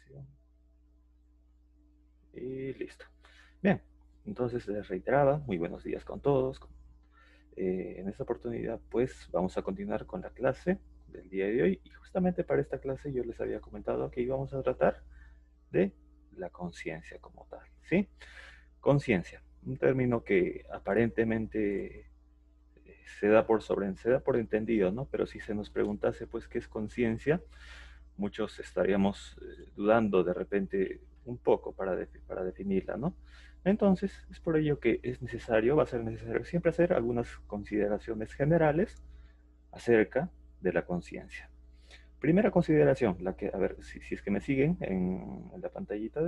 grabación. Y listo. Bien, entonces les reiteraba, muy buenos días con todos. En esta oportunidad, pues, vamos a continuar con la clase del día de hoy. Y justamente para esta clase yo les había comentado que íbamos a tratar de la conciencia como tal, ¿sí? Conciencia, un término que aparentemente se da por entendido, ¿no? Pero si se nos preguntase, pues, ¿qué es conciencia? Muchos estaríamos dudando de repente un poco para definirla, ¿no? Entonces, es por ello que va a ser necesario siempre hacer algunas consideraciones generales acerca de la conciencia. Primera consideración, la que, a ver, si es que me siguen en la pantallita,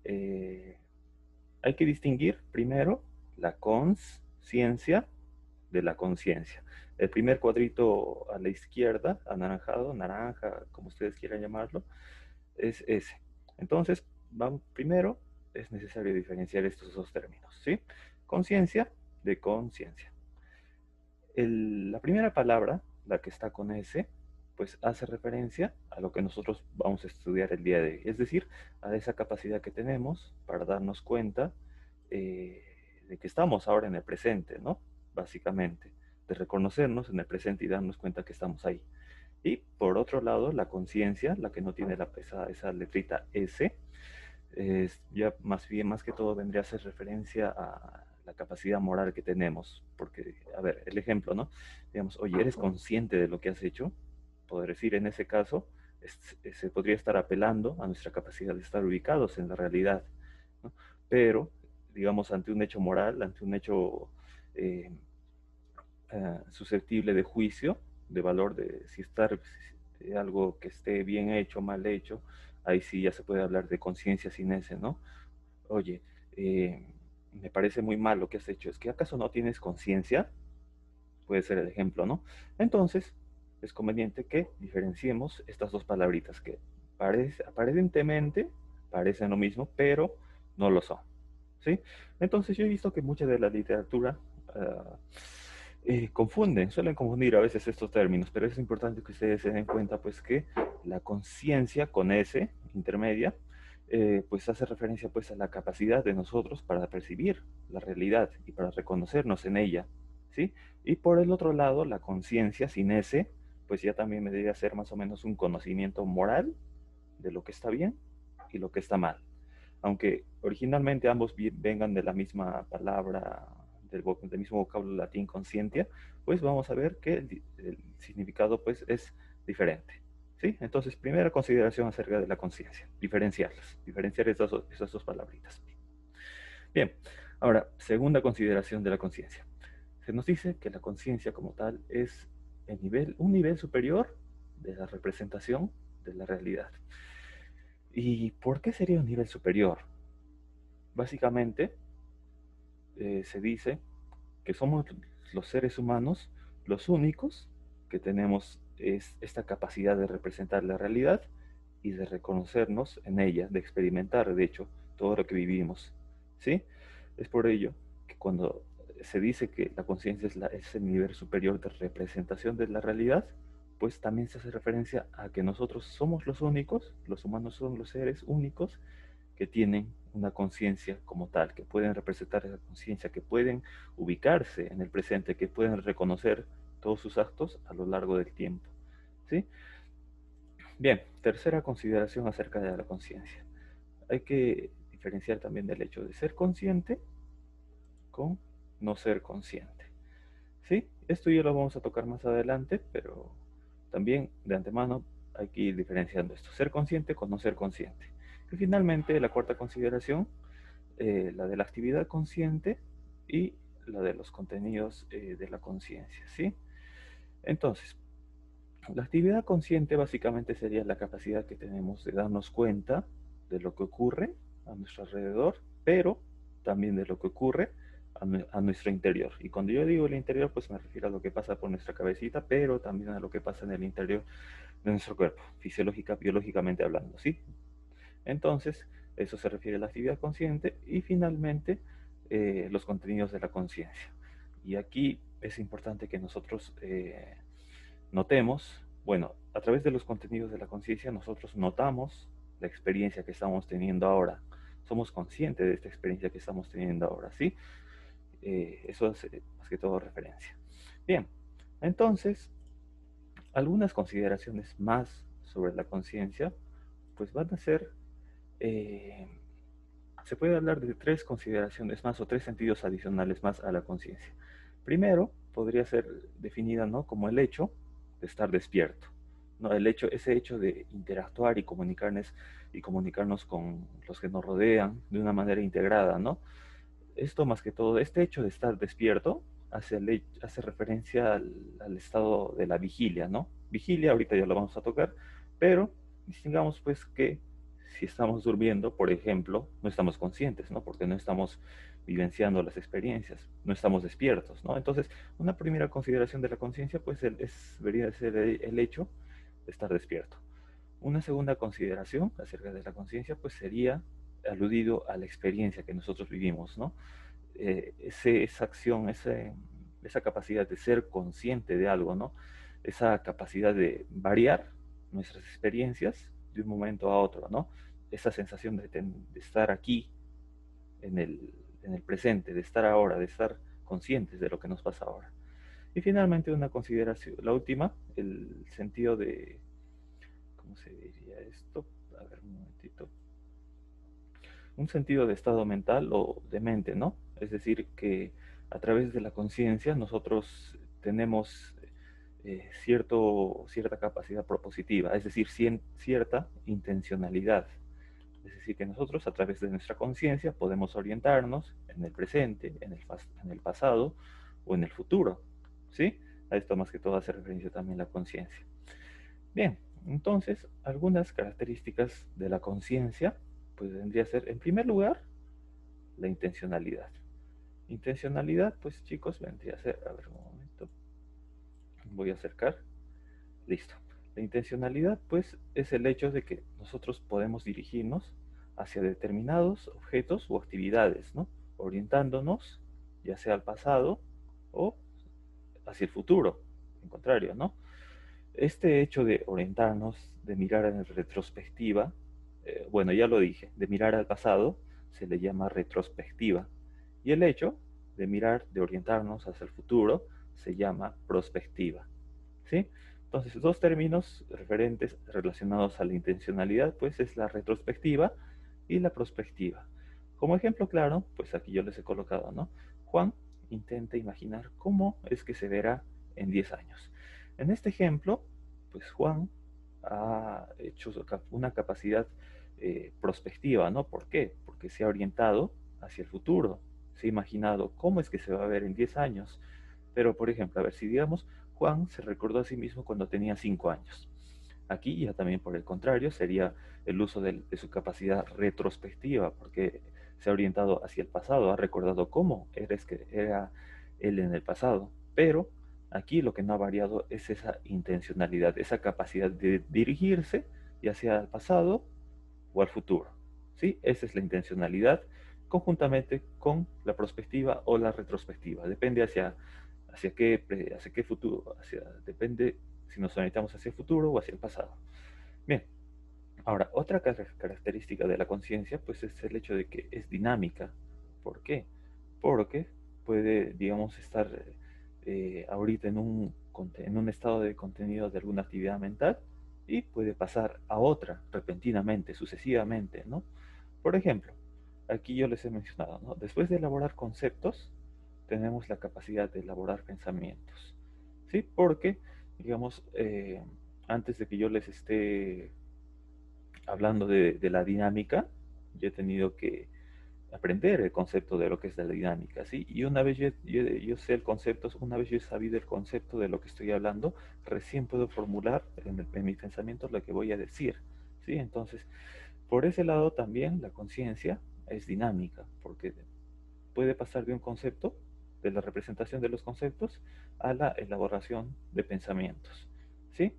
eh, hay que distinguir primero la conciencia de la conciencia. El primer cuadrito a la izquierda, anaranjado, naranja, como ustedes quieran llamarlo, es ese. Entonces, primero es necesario diferenciar estos dos términos, ¿sí? Conciencia de conciencia. La primera palabra, la que está con S, pues hace referencia a lo que nosotros vamos a estudiar el día de hoy, es decir, a esa capacidad que tenemos para darnos cuenta de que estamos ahora en el presente, ¿no? Básicamente, de reconocernos en el presente y darnos cuenta que estamos ahí. Y por otro lado, la conciencia, la que no tiene esa letrita S, ya más bien, más que todo, vendría a ser referencia a la capacidad moral que tenemos. Porque, a ver, el ejemplo, ¿no? Digamos, oye, ¿eres consciente de lo que has hecho? Poder decir, en ese caso, se podría estar apelando a nuestra capacidad de estar ubicados en la realidad, ¿no? Pero, digamos, ante un hecho moral, ante un hecho eh, susceptible de juicio, de valor, de si estar de algo que esté bien hecho, mal hecho, ahí sí ya se puede hablar de conciencia sin ese, ¿no? Oye, me parece muy mal lo que has hecho, ¿es que acaso no tienes conciencia? Puede ser el ejemplo, ¿no? Entonces, es conveniente que diferenciemos estas dos palabritas que aparentemente parecen lo mismo, pero no lo son, ¿sí? Entonces yo he visto que mucha de la literatura suelen confundir a veces estos términos, pero es importante que ustedes se den cuenta pues que la conciencia con S intermedia pues hace referencia pues a la capacidad de nosotros para percibir la realidad y para reconocernos en ella, ¿sí? Y por el otro lado, la conciencia sin S pues ya también me debería ser más o menos un conocimiento moral de lo que está bien y lo que está mal. Aunque originalmente ambos vengan de la misma palabra, del mismo vocablo latín conscientia, pues vamos a ver que el significado pues es diferente. ¿Sí? Entonces, primera consideración acerca de la conciencia, diferenciar esas dos palabritas. Bien, ahora, segunda consideración de la conciencia. Se nos dice que la conciencia como tal es un nivel superior de la representación de la realidad. ¿Y por qué sería un nivel superior? Básicamente, se dice que somos los seres humanos los únicos que tenemos esta capacidad de representar la realidad y de reconocernos en ella, de experimentar, de hecho, todo lo que vivimos, ¿sí? Es por ello que cuando se dice que la conciencia es el nivel superior de representación de la realidad, pues también se hace referencia a que nosotros somos los únicos, los humanos son los seres únicos que tienen una conciencia como tal, que pueden representar esa conciencia, que pueden ubicarse en el presente, que pueden reconocer todos sus actos a lo largo del tiempo, ¿sí? Bien, tercera consideración acerca de la conciencia. Hay que diferenciar también del hecho de ser consciente con no ser consciente, ¿sí? Esto ya lo vamos a tocar más adelante, pero también de antemano hay que ir diferenciando esto, ser consciente con no ser consciente. Y finalmente, la cuarta consideración, la de la actividad consciente y la de los contenidos de la conciencia, ¿sí? Entonces, la actividad consciente básicamente sería la capacidad que tenemos de darnos cuenta de lo que ocurre a nuestro alrededor, pero también de lo que ocurre a nuestro interior. Y cuando yo digo el interior, pues me refiero a lo que pasa por nuestra cabecita, pero también a lo que pasa en el interior de nuestro cuerpo, biológicamente hablando, ¿sí? Entonces, eso se refiere a la actividad consciente y finalmente los contenidos de la conciencia. Y aquí es importante que nosotros notemos, bueno, a través de los contenidos de la conciencia nosotros notamos la experiencia que estamos teniendo ahora. Somos conscientes de esta experiencia que estamos teniendo ahora, ¿sí? Eso es más que todo referencia. Bien, entonces, algunas consideraciones más sobre la conciencia, pues van a ser, eh, se puede hablar de tres consideraciones más o tres sentidos adicionales más a la conciencia. Primero, podría ser definida, ¿no?, como el hecho de estar despierto, ¿no? Ese hecho de interactuar y comunicarnos con los que nos rodean de una manera integrada, ¿no? Esto más que todo, este hecho de estar despierto hace referencia al estado de la vigilia, ¿no? Vigilia, ahorita ya lo vamos a tocar, pero distingamos pues que si estamos durmiendo, por ejemplo, no estamos conscientes, ¿no? Porque no estamos vivenciando las experiencias, no estamos despiertos, ¿no? Entonces, una primera consideración de la conciencia pues debería ser el hecho de estar despierto. Una segunda consideración acerca de la conciencia pues sería aludido a la experiencia que nosotros vivimos, ¿no? Esa acción, esa capacidad de ser consciente de algo, ¿no? Esa capacidad de variar nuestras experiencias de un momento a otro, ¿no? Esa sensación de estar aquí en el presente, de estar ahora, de estar conscientes de lo que nos pasa ahora. Y finalmente una consideración, la última, el sentido de, ¿cómo se diría esto? A ver, un momentito. Un sentido de estado mental o de mente, ¿no? Es decir, que a través de la conciencia nosotros tenemos cierta capacidad propositiva, es decir, cierta intencionalidad. Es decir, que nosotros a través de nuestra conciencia podemos orientarnos en el presente, en el pasado o en el futuro, ¿sí? A esto más que todo hace referencia también la conciencia. Bien, entonces, algunas características de la conciencia, pues vendría a ser, en primer lugar, la intencionalidad. Intencionalidad, pues chicos, vendría a ser, a ver un momento, voy a acercar, listo. La intencionalidad, pues, es el hecho de que nosotros podemos dirigirnos hacia determinados objetos o actividades, ¿no? Orientándonos, ya sea al pasado o hacia el futuro, en contrario, ¿no? Este hecho de orientarnos, de mirar en retrospectiva, bueno, ya lo dije, de mirar al pasado se le llama retrospectiva. Y el hecho de mirar, de orientarnos hacia el futuro, se llama prospectiva. ¿Sí? Entonces, dos términos referentes relacionados a la intencionalidad, pues es la retrospectiva y la prospectiva. Como ejemplo claro, pues aquí yo les he colocado, ¿no? Juan intenta imaginar cómo es que se verá en 10 años. En este ejemplo, pues Juan ha hecho una capacidad prospectiva, ¿no? ¿Por qué? Porque se ha orientado hacia el futuro, se ha imaginado cómo es que se va a ver en 10 años. Pero, por ejemplo, a ver, si digamos, Juan se recordó a sí mismo cuando tenía 5 años. Aquí ya también por el contrario sería el uso de su capacidad retrospectiva, porque se ha orientado hacia el pasado, ha recordado cómo era él en el pasado. Pero aquí lo que no ha variado es esa intencionalidad, esa capacidad de dirigirse ya sea al pasado o al futuro. ¿Sí? Esa es la intencionalidad conjuntamente con la prospectiva o la retrospectiva. Depende hacia qué futuro, depende si nos orientamos hacia el futuro o hacia el pasado. Bien, ahora, otra característica de la conciencia pues es el hecho de que es dinámica. ¿Por qué? Porque puede, digamos, estar ahorita en un estado de contenido de alguna actividad mental y puede pasar a otra repentinamente, sucesivamente, ¿no? Por ejemplo, aquí yo les he mencionado, ¿no? Después de elaborar conceptos, tenemos la capacidad de elaborar pensamientos, ¿sí? Porque, digamos, antes de que yo les esté hablando de la dinámica, yo he tenido que aprender el concepto de lo que es la dinámica, ¿sí? Y una vez yo sé el concepto, una vez yo he sabido el concepto de lo que estoy hablando, recién puedo formular en mis pensamientos lo que voy a decir, ¿sí? Entonces, por ese lado también la conciencia es dinámica, porque puede pasar de un concepto, de la representación de los conceptos, a la elaboración de pensamientos, ¿sí?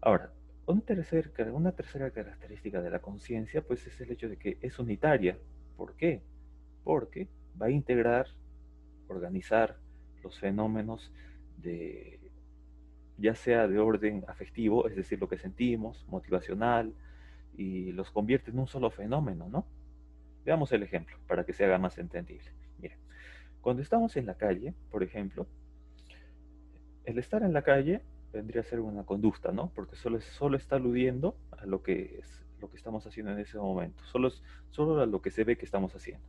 Ahora, una tercera característica de la conciencia, pues es el hecho de que es unitaria. ¿Por qué? Porque va a integrar, organizar los fenómenos ya sea de orden afectivo, es decir, lo que sentimos, motivacional, y los convierte en un solo fenómeno, ¿no? Veamos el ejemplo para que se haga más entendible. Miren, cuando estamos en la calle, por ejemplo, el estar en la calle vendría a ser una conducta, ¿no? Porque solo está aludiendo a lo que es lo que estamos haciendo en ese momento, solo a lo que se ve que estamos haciendo.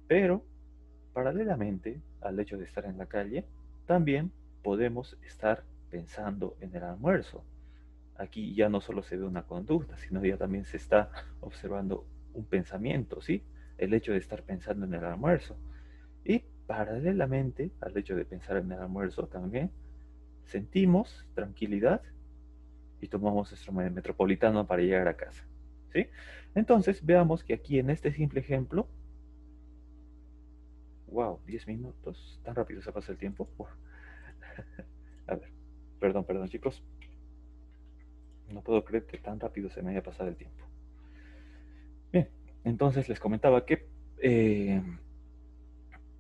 Pero, paralelamente al hecho de estar en la calle, también podemos estar pensando en el almuerzo. Aquí ya no solo se ve una conducta, sino ya también se está observando un pensamiento, ¿sí? El hecho de estar pensando en el almuerzo. Y paralelamente al hecho de pensar en el almuerzo también sentimos tranquilidad y tomamos nuestro metropolitano para llegar a casa, ¿sí? Entonces veamos que aquí en este simple ejemplo, wow, 10 minutos, tan rápido se pasa el tiempo. Uf. A ver, perdón chicos, no puedo creer que tan rápido se me haya pasado el tiempo. Bien, entonces les comentaba que,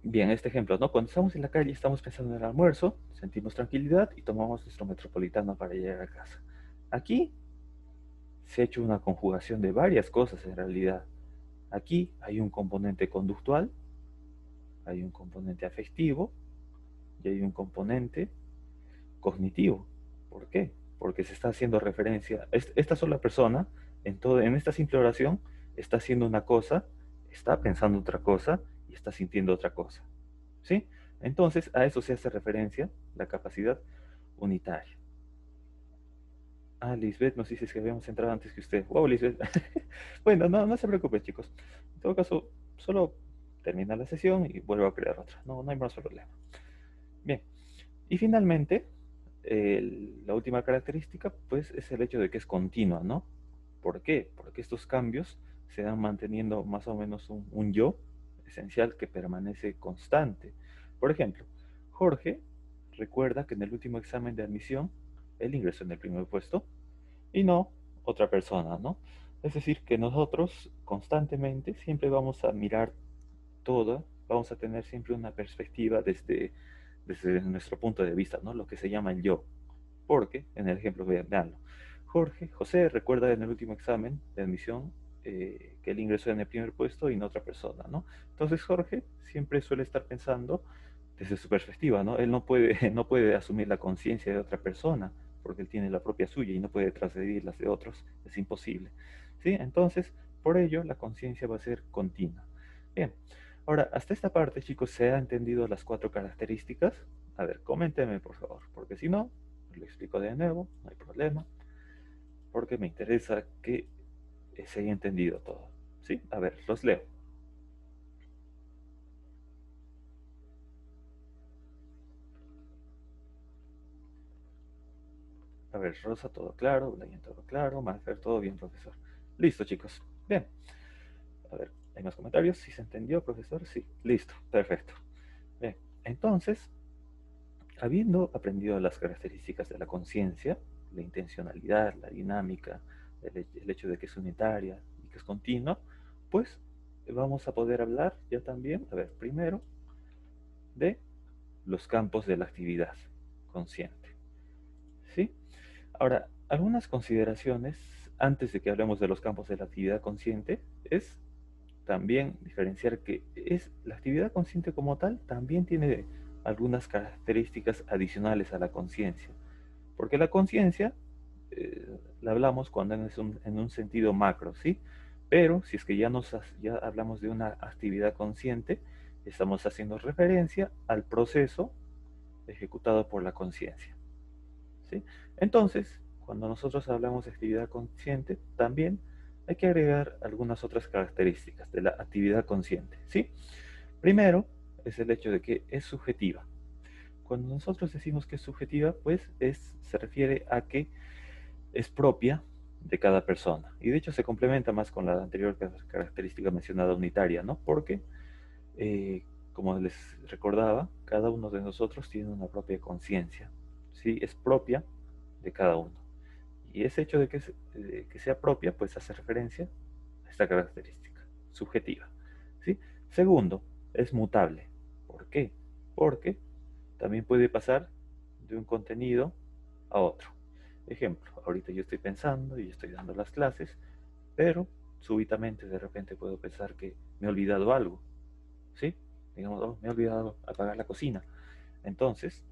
bien, este ejemplo, ¿no? Cuando estamos en la calle, estamos pensando en el almuerzo, sentimos tranquilidad y tomamos nuestro metropolitano para llegar a casa. Aquí se ha hecho una conjugación de varias cosas en realidad. Aquí hay un componente conductual, hay un componente afectivo y hay un componente cognitivo. ¿Por qué? Porque se está haciendo referencia, esta sola persona, en esta simple oración, está haciendo una cosa, está pensando otra cosa y está sintiendo otra cosa. ¿Sí? Entonces, a eso se hace referencia la capacidad unitaria. Ah, Lisbeth nos dice que habíamos entrado antes que usted. Wow, Lisbeth. Bueno, no se preocupen, chicos. En todo caso, solo termina la sesión y vuelvo a crear otra. No hay más problema. Bien. Y finalmente, la última característica, pues, es el hecho de que es continua, ¿no? ¿Por qué? Porque estos cambios se van manteniendo más o menos un yo esencial que permanece constante. Por ejemplo, Jorge recuerda que en el último examen de admisión él ingresó en el primer puesto y no otra persona, ¿no? Es decir, que nosotros constantemente siempre vamos a mirar todo, vamos a tener siempre una perspectiva desde nuestro punto de vista, ¿no? Lo que se llama el yo. Porque, en el ejemplo, veanlo, José recuerda en el último examen de admisión que él ingresó en el primer puesto y no otra persona, ¿no? Entonces Jorge siempre suele estar pensando desde su perspectiva, ¿no? Él no puede, no puede asumir la conciencia de otra persona porque él tiene la propia suya y no puede transgredir las de otros, es imposible, ¿sí? Entonces, por ello, la conciencia va a ser continua. Bien, ahora, hasta esta parte, chicos, ¿se ha entendido las 4 características? A ver, coméntenme, por favor, porque si no, lo explico de nuevo, no hay problema, porque me interesa que se haya entendido todo. ¿Sí? A ver, los leo. A ver, Rosa, todo claro, Brian, todo claro, Manfer, todo bien, profesor. Listo, chicos. Bien. A ver, ¿hay más comentarios? ¿Sí se entendió, profesor? Sí, listo, perfecto. Bien, entonces, habiendo aprendido las características de la conciencia, la intencionalidad, la dinámica, el hecho de que es unitaria y que es continua, pues vamos a poder hablar ya también, a ver, primero, de los campos de la actividad consciente. ¿Sí? Ahora, algunas consideraciones antes de que hablemos de los campos de la actividad consciente es también diferenciar que la actividad consciente como tal también tiene algunas características adicionales a la conciencia. Porque la conciencia la hablamos cuando en un sentido macro, ¿sí? Pero si es que ya hablamos de una actividad consciente, estamos haciendo referencia al proceso ejecutado por la conciencia, ¿sí? Entonces, cuando nosotros hablamos de actividad consciente, también hay que agregar algunas otras características de la actividad consciente, ¿sí? Primero, es el hecho de que es subjetiva. Cuando nosotros decimos que es subjetiva, pues se refiere a que es propia de cada persona. Y de hecho se complementa más con la anterior característica mencionada unitaria, ¿no? Porque, como les recordaba, cada uno de nosotros tiene una propia conciencia, ¿sí? Es propia de cada uno. Y ese hecho de que sea propia, pues hace referencia a esta característica subjetiva, ¿sí? Segundo, es mutable. ¿Por qué? Porque también puede pasar de un contenido a otro. Ejemplo, ahorita yo estoy pensando y estoy dando las clases, pero súbitamente de repente puedo pensar que me he olvidado algo, ¿sí? Digamos, oh, me he olvidado apagar la cocina. Entonces,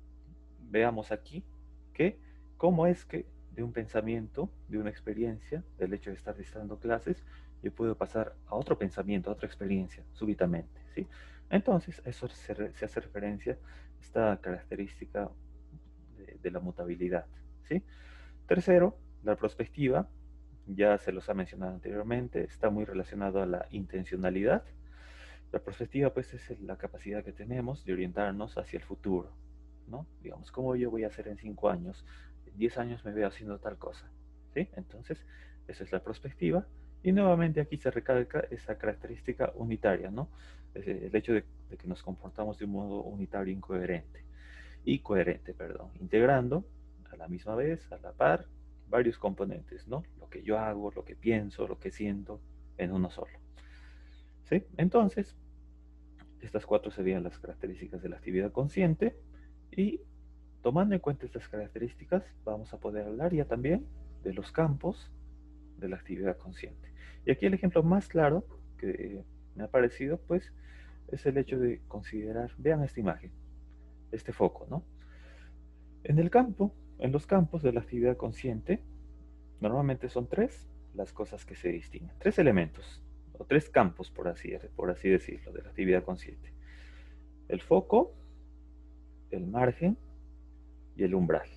veamos aquí que cómo es que de un pensamiento, de una experiencia, del hecho de estar dictando clases, yo puedo pasar a otro pensamiento, a otra experiencia, súbitamente, ¿sí? Entonces, a eso se hace referencia a esta característica de la mutabilidad, ¿sí? Tercero, la prospectiva, ya se los ha mencionado anteriormente, está muy relacionado a la intencionalidad. La perspectiva, pues, es la capacidad que tenemos de orientarnos hacia el futuro, ¿no? Digamos, ¿cómo yo voy a hacer en 5 años? En 10 años me veo haciendo tal cosa, ¿sí? Entonces, esa es la perspectiva. Y nuevamente aquí se recalca esa característica unitaria, ¿no? El hecho de que nos comportamos de un modo unitario y coherente, perdón, integrando a la misma vez, a la par, varios componentes, ¿no? Lo que yo hago, lo que pienso, lo que siento en uno solo. ¿Sí? Entonces, estas cuatro serían las características de la actividad consciente y tomando en cuenta estas características vamos a poder hablar ya también de los campos de la actividad consciente. Y aquí el ejemplo más claro que me ha parecido pues es el hecho de considerar, vean esta imagen, este foco, ¿no? En el campo, en los campos de la actividad consciente, normalmente son tres las cosas que se distinguen, tres elementos o tres campos por así decirlo de la actividad consciente. El foco, el margen y el umbral,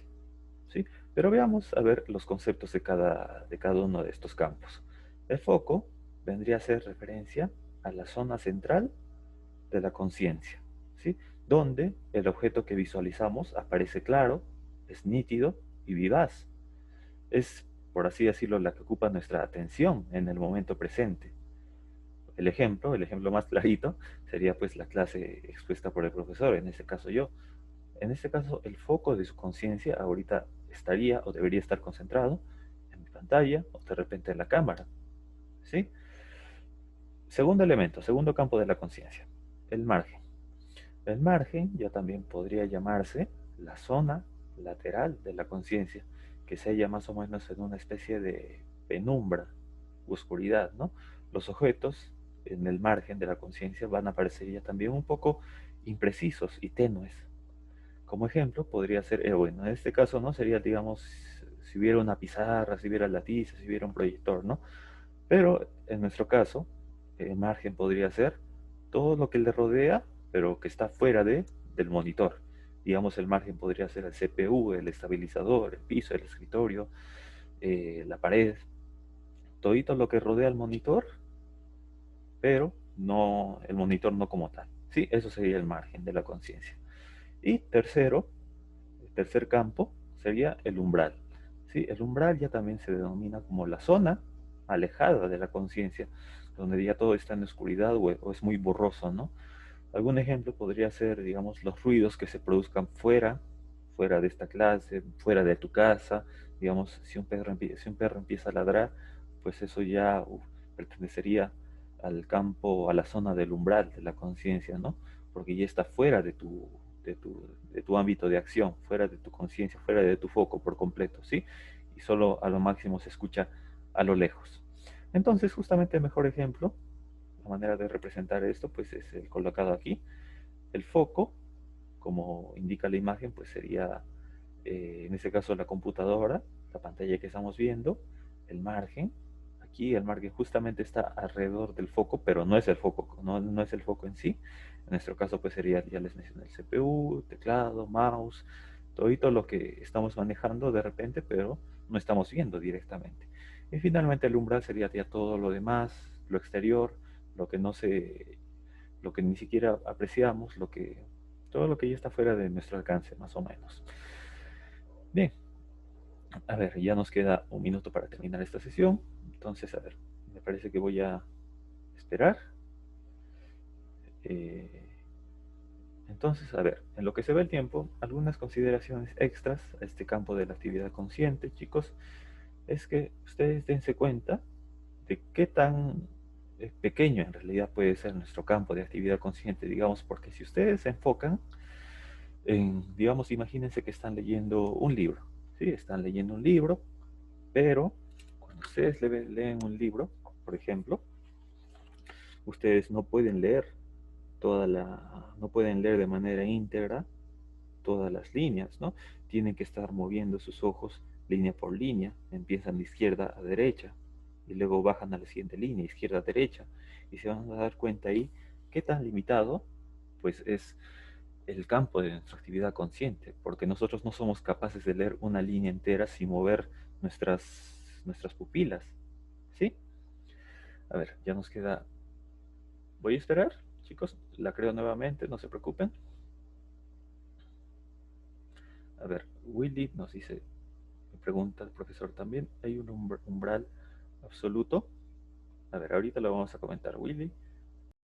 ¿sí? Pero veamos a ver los conceptos de cada uno de estos campos. El foco vendría a ser referencia a la zona central de la conciencia, ¿sí? Donde el objeto que visualizamos aparece claro, es nítido y vivaz. Es, por así decirlo, la que ocupa nuestra atención en el momento presente. El ejemplo más clarito sería pues la clase expuesta por el profesor, en este caso yo. En este caso, el foco de su conciencia ahorita estaría o debería estar concentrado en mi pantalla o de repente en la cámara, ¿sí? Segundo elemento, segundo campo de la conciencia, el margen. El margen ya también podría llamarse la zona lateral de la conciencia, que se halla más o menos en una especie de penumbra, oscuridad, ¿no? Los objetos en el margen de la conciencia van a parecer ya también un poco imprecisos y tenues. Como ejemplo, podría ser, bueno, en este caso, ¿no? Sería, digamos, si hubiera una pizarra, si hubiera la tiza, si hubiera un proyector, ¿no? Pero en nuestro caso, el margen podría ser todo lo que le rodea, pero que está fuera del monitor. Digamos, el margen podría ser el CPU, el estabilizador, el piso, el escritorio, la pared, todito lo que rodea el monitor, pero no el monitor no como tal. Sí, eso sería el margen de la conciencia. Y tercero, el tercer campo sería el umbral. ¿Sí? El umbral ya también se denomina como la zona alejada de la conciencia, donde ya todo está en oscuridad o es muy borroso, ¿no? Algún ejemplo podría ser, digamos, los ruidos que se produzcan fuera de esta clase, fuera de tu casa. Digamos, si un perro empieza a ladrar, pues eso ya pertenecería al campo, a la zona del umbral de la conciencia, ¿no? Porque ya está fuera de tu ámbito de acción, fuera de tu conciencia, fuera de tu foco por completo, ¿sí? Y solo a lo máximo se escucha a lo lejos. Entonces, justamente el mejor ejemplo, la manera de representar esto, pues es el colocado aquí. El foco, como indica la imagen, pues sería, en este caso, la computadora, la pantalla que estamos viendo, el margen. Aquí el margen justamente está alrededor del foco, pero no es el foco, no es el foco en sí. En nuestro caso, pues sería, ya les mencioné, el CPU, teclado, mouse, todo lo que estamos manejando de repente, pero no estamos viendo directamente. Y finalmente el umbral sería ya todo lo demás, lo exterior, lo que no se, lo que ni siquiera apreciamos, todo lo que ya está fuera de nuestro alcance, más o menos. Bien, a ver, ya nos queda un minuto para terminar esta sesión. Entonces, a ver, me parece que voy a esperar. Eh, entonces, a ver, en lo que se ve el tiempo, algunas consideraciones extras a este campo de la actividad consciente, chicos, es que ustedes dense cuenta de qué tan pequeño en realidad puede ser nuestro campo de actividad consciente, digamos, porque si ustedes se enfocan digamos, imagínense que están leyendo un libro, ¿sí? Están leyendo un libro, pero cuando ustedes leen un libro, por ejemplo, ustedes no pueden leer no pueden leer de manera íntegra todas las líneas, ¿no? Tienen que estar moviendo sus ojos línea por línea, empiezan de izquierda a derecha y luego bajan a la siguiente línea, izquierda a derecha, y se van a dar cuenta ahí qué tan limitado pues es el campo de nuestra actividad consciente, porque nosotros no somos capaces de leer una línea entera sin mover nuestras pupilas, ¿sí? A ver, ya nos queda... Voy a esperar, chicos, la creo nuevamente, no se preocupen. A ver, Willy nos dice, me pregunta el profesor también, ¿hay un umbral absoluto? A ver, ahorita lo vamos a comentar, Willy.